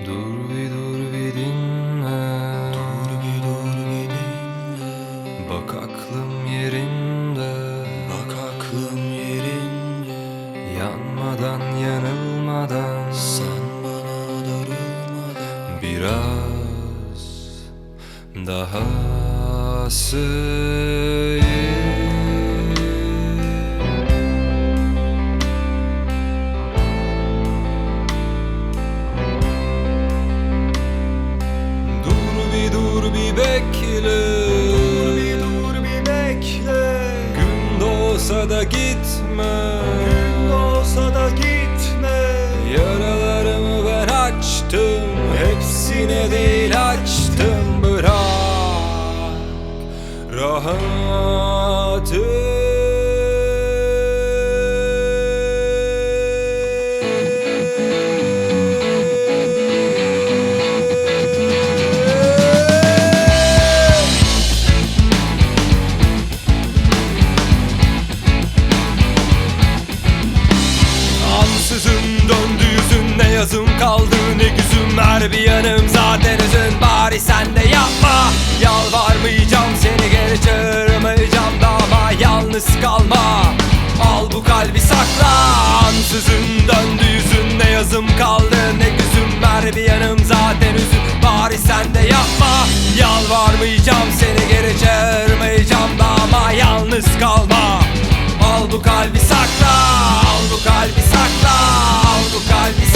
Dur bir dinle. Dur bir dinle. Bak aklım yerinde. Bak aklım yerinde. Yanmadan yanılmadan Sen bana darılmadan biraz daha söyle. Dur bir bekle. Dur bir bekle. Gün doğsa da gitme. Gün doğsa da gitme. Yaralarımı ben açtım, hepsine değil açtım. Bırak rahatı. Ansızın döndü yüzün, ne yazım kaldı ne güzüm. Her bir yanım zaten üzün, bari sen de yapma. Yalvarmayacağım, seni geri çağırmayacağım da, ama yalnız kalma. Al bu kalbi sakla. Ansızın döndü yüzün, ne yazım kaldı ne güzüm. Her bir yanım zaten üzün, bari sen de yapma. Yalvarmayacağım, seni geri çağırmayacağım da, ama yalnız kalma. Al bu kalbi sakla, al bu kalbi sakla, al bu kalbi